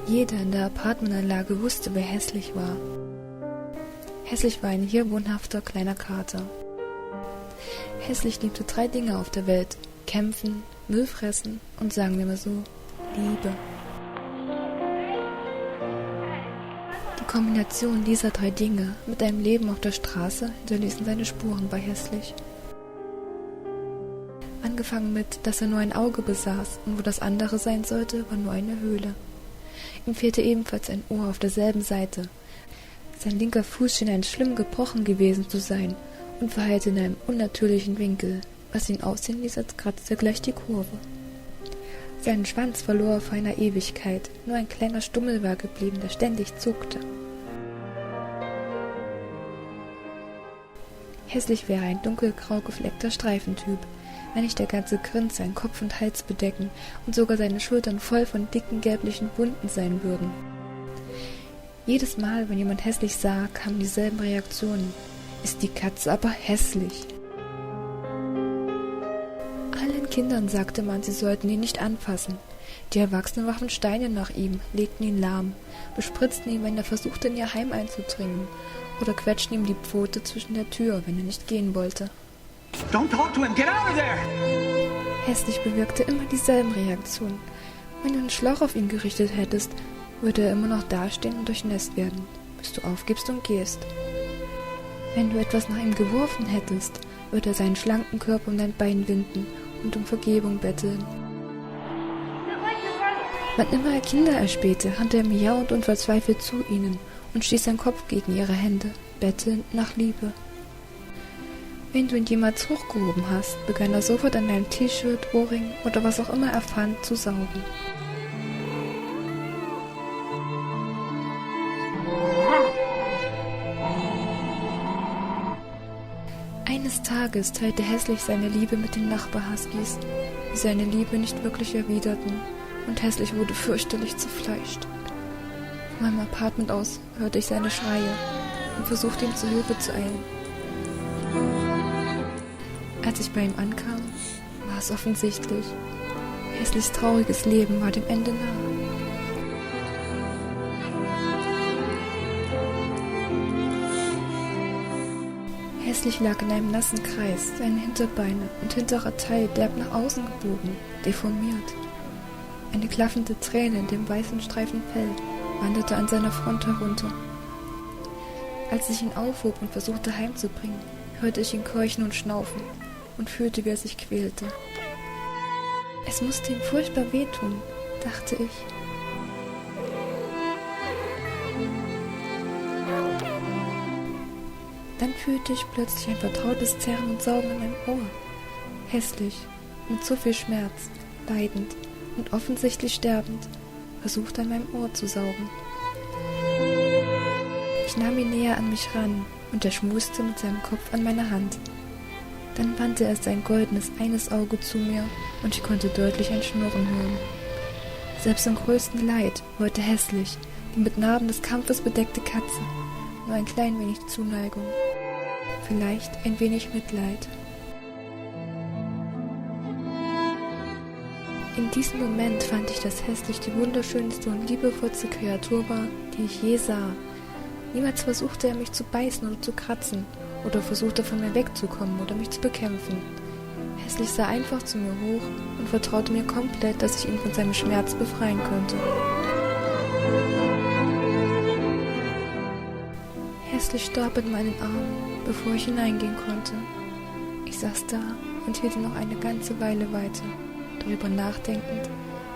Jeder in der Apartmentanlage wusste, wer Hässlich war. Hässlich war ein hier wohnhafter kleiner Kater. Hässlich liebte 3 Dinge auf der Welt: Kämpfen, Müll fressen und, sagen wir mal so, Liebe. Die Kombination dieser 3 Dinge mit einem Leben auf der Straße hinterließen seine Spuren bei Hässlich. Angefangen mit, dass er nur ein Auge besaß und wo das andere sein sollte, war nur eine Höhle. Ihm fehlte ebenfalls ein Ohr auf derselben Seite. Sein linker Fuß schien schlimm gebrochen gewesen zu sein und verheilte in einem unnatürlichen Winkel, was ihn aussehen ließ, als kratzte er gleich die Kurve. Seinen Schwanz verlor er vor einer Ewigkeit, nur ein kleiner Stummel war geblieben, der ständig zuckte. Hässlich wäre ein dunkelgrau gefleckter Streifentyp, wenn nicht der ganze Grind seinen Kopf und Hals bedecken und sogar seine Schultern voll von dicken gelblichen Wunden sein würden. Jedes Mal, wenn jemand Hässlich sah, kamen dieselben Reaktionen. Ist die Katze aber hässlich? Allen Kindern sagte man, sie sollten ihn nicht anfassen. Die Erwachsenen warfen Steine nach ihm, legten ihn lahm, bespritzten ihn, wenn er versuchte, in ihr Heim einzudringen, oder quetschten ihm die Pfote zwischen der Tür, wenn er nicht gehen wollte. Don't talk to him. Get out of there! Hässlich bewirkte immer dieselben Reaktionen. Wenn du einen Schlauch auf ihn gerichtet hättest, würde er immer noch dastehen und durchnässt werden, bis du aufgibst und gehst. Wenn du etwas nach ihm geworfen hättest, würde er seinen schlanken Körper um dein Bein winden und um Vergebung betteln. Wann immer er Kinder erspähte, rannte er miauend und verzweifelt zu ihnen und stieß seinen Kopf gegen ihre Hände, bettelnd nach Liebe. Wenn du ihn jemals hochgehoben hast, begann er sofort an deinem T-Shirt, Ohrring oder was auch immer er fand, zu saugen. Eines Tages teilte Hässlich seine Liebe mit den Nachbar-Huskies, die seine Liebe nicht wirklich erwiderten, und Hässlich wurde fürchterlich zerfleischt. Von meinem Apartment aus hörte ich seine Schreie und versuchte ihm zur Hilfe zu eilen. Als ich bei ihm ankam, war es offensichtlich. Hässlichs trauriges Leben war dem Ende nahe. Hässlich lag in einem nassen Kreis, seine Hinterbeine und hinterer Teil derb nach außen gebogen, deformiert. Eine klaffende Träne in dem weißen Streifen Fell wanderte an seiner Front herunter. Als ich ihn aufhob und versuchte heimzubringen, hörte ich ihn keuchen und schnaufen und fühlte, wie er sich quälte. Es musste ihm furchtbar wehtun, dachte ich. Dann fühlte ich plötzlich ein vertrautes Zerren und Saugen in meinem Ohr. Hässlich, mit so viel Schmerz, leidend und offensichtlich sterbend, versuchte an meinem Ohr zu saugen. Ich nahm ihn näher an mich ran und er schmuste mit seinem Kopf an meiner Hand. Dann wandte er sein goldenes eines Auge zu mir und ich konnte deutlich ein Schnurren hören. Selbst im größten Leid wollte Hässlich, die mit Narben des Kampfes bedeckte Katze, nur ein klein wenig Zuneigung, vielleicht ein wenig Mitleid. In diesem Moment fand ich, dass Hässlich die wunderschönste und liebevollste Kreatur war, die ich je sah. Niemals versuchte er, mich zu beißen oder zu kratzen oder versuchte, von mir wegzukommen oder mich zu bekämpfen. Hässlich sah einfach zu mir hoch und vertraute mir komplett, dass ich ihn von seinem Schmerz befreien könnte. Hässlich starb in meinen Armen, bevor ich hineingehen konnte. Ich saß da und hielt ihn noch eine ganze Weile weiter, darüber nachdenkend,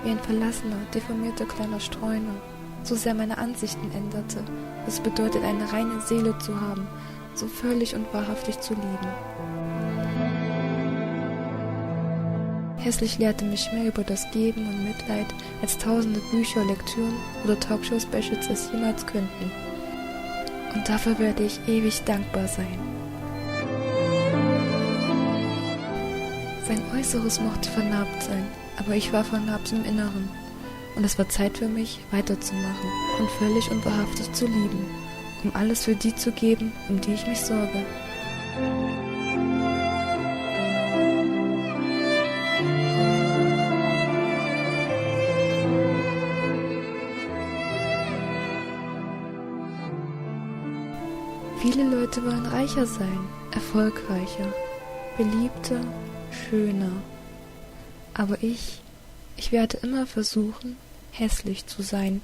wie ein verlassener, deformierter kleiner Streuner so sehr meine Ansichten änderte, was es bedeutet, eine reine Seele zu haben, so völlig und wahrhaftig zu lieben. Hässlich lehrte mich mehr über das Geben und Mitleid, als tausende Bücher, Lektüren oder Talkshow-Specials es jemals könnten. Und dafür werde ich ewig dankbar sein. Sein Äußeres mochte vernarbt sein, aber ich war vernarbt im Inneren. Und es war Zeit für mich, weiterzumachen und völlig und wahrhaftig zu lieben, um alles für die zu geben, um die ich mich sorge. Viele Leute wollen reicher sein, erfolgreicher, beliebter, schöner. Aber ich werde immer versuchen, hässlich zu sein.